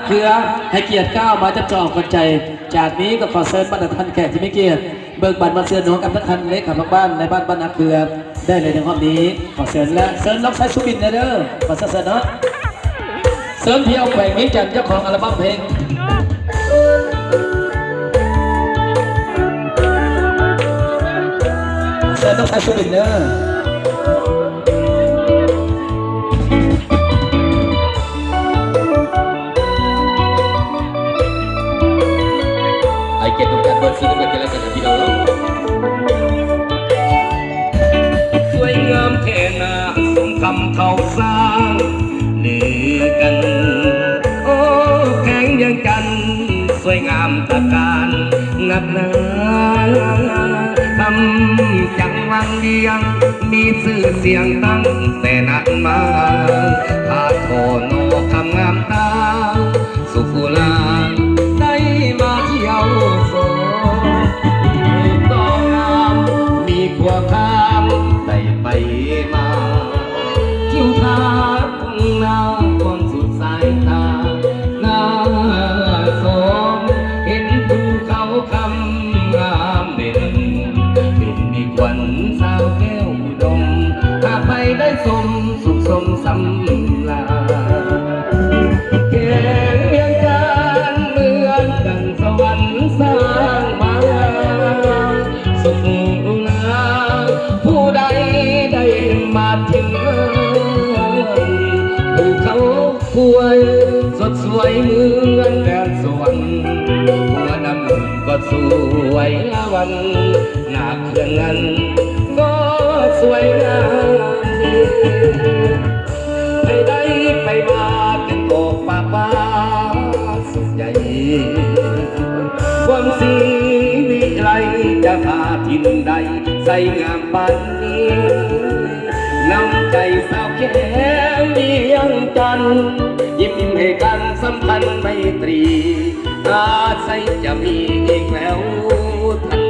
เคือให้เกียรติก้าวมาจับจองคนใจจากนี้ก็ขอเชิญบรรดาท่านแขกที่ไม่เกียรติเบิกบัตรมาเชิญหนูกับท่านคันเล็กขับบ้านในบ้านบ้านนาเคือได้เลยในห้องนี้ขอเชิญและเชิญน้องชายสุบินนะเด้อขอเชิญเนาะเสริมเที่ยวแขวงนี้จันเจ้าของอัลบั้มเพลงเชิญน้องชายสุบินเด้อเกียรติทุกท่านบนสื่อกันแล้วกันพี่น้องสวยงามแค่นาสมคำเขาสร้างเลือกันโอ้แข็งยังกันสวยงามตะการนักหนาทำจังหวังเดียงมีชื่อเสียงตั้งแต่นั้นมาพาโทโนคำงามตาสุขุลาได้มาเที่ยวโซต้องงามมีขวบข้ามได้ไปมาทิวทัศน์นาคนสุดสายตาหน้าสมเห็นภูเขาคำงามเด่นเป็นมีควันสาวแก้วอุดมหากไปได้สมสุขสมสำลาแก่เพียงกันเหมือนดังสวรรค์สร้างมาสุขลาผู้ใดได้มาถึงภูเขาควยสดสวยเหมือนแดนสวรรค์หัวน้ำก็สวยละวันหน้าเครื่องนั้นก็สวยงามให้ได้ไปมาถึงโอกปากฟ้าสุดใหญ่ความสีวิไลจะพาทินใดใส่งามปานนี้น้ำใจสาวแค่เลี้ยงจันยิ้มให้กันสัมพันธ์ไมตรีอาศัยจะมีอีกแล้วทัน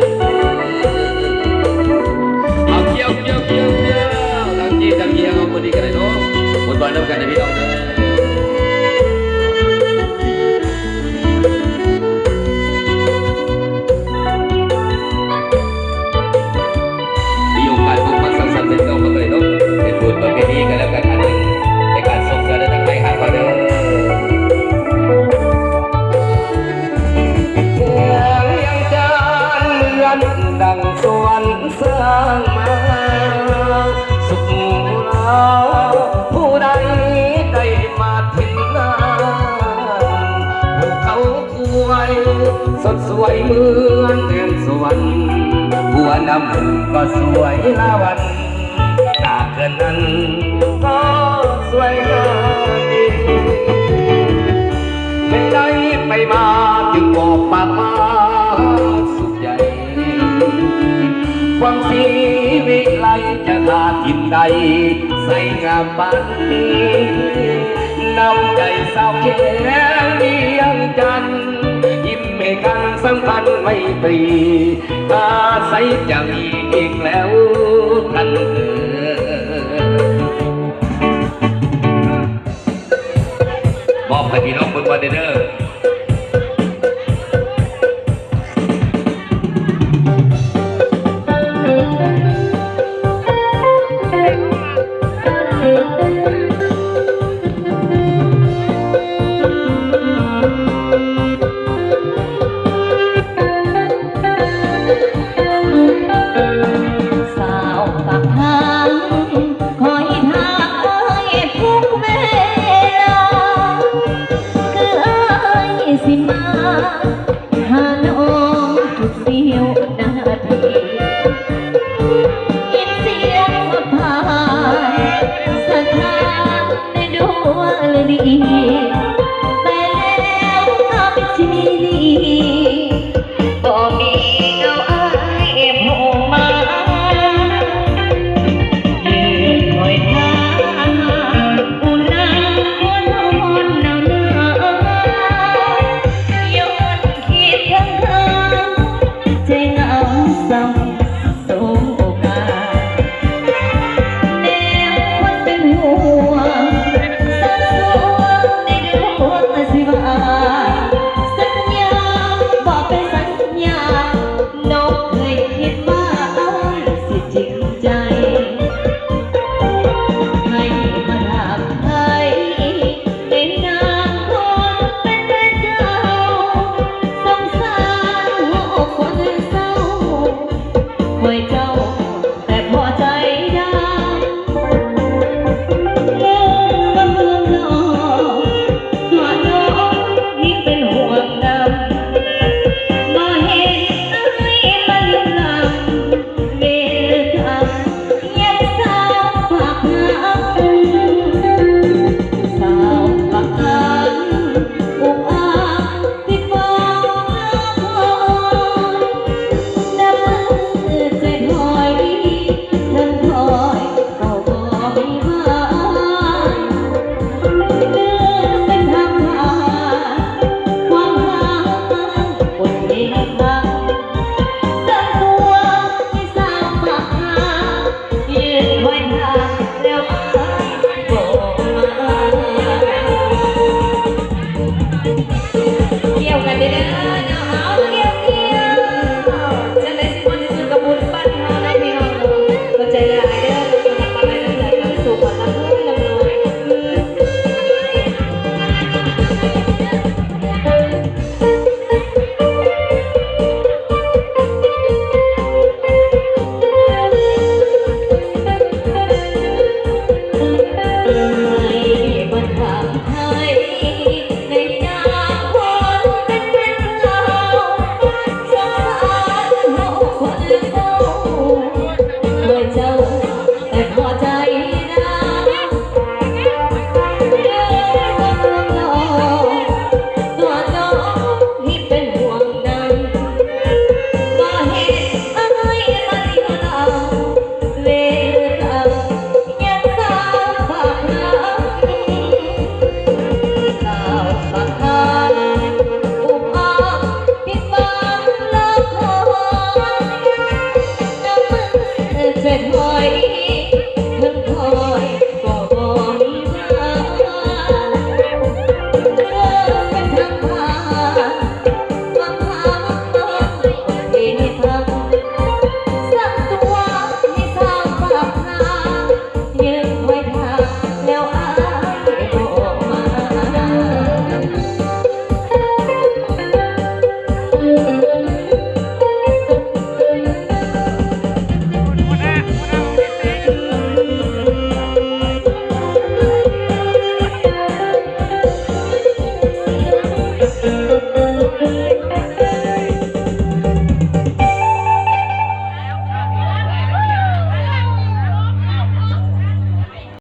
เอาเกี่ยวทั้งจีทั้งเกี่ยวเอาคนดีกันเลยเนาะบนบอลน้ำกันในพี่น้องเด้อมีโอกาสพบกันสั้นๆเล็กน้อยก็เลยเนาะเป็นบุญประเพณีกันแล้วกันอันหนึ่งในการส่งเสริมทางไหนหาก็เด้อดังสวรรค์สร้างมาสุขลาผู้ใดได้มาถึงนั้นภูเขาควยสดสวยเหมือนแดนสวรรค์หัวน้ำก็สวยละวันหน้าเกินนั้นก็สวยงามดีไม่ได้ไปมาจึงบอกปากมาความสีวิไลจะขาดทินใดใส่งามปานนี้น้ำใจสาวแค่เลี้ยงจันยิ้มให้กันสัมพันธ์ไมตรีอาศัยจะมีอีกแล้วท่านมอบให้พี่น้องบนวันเดอร์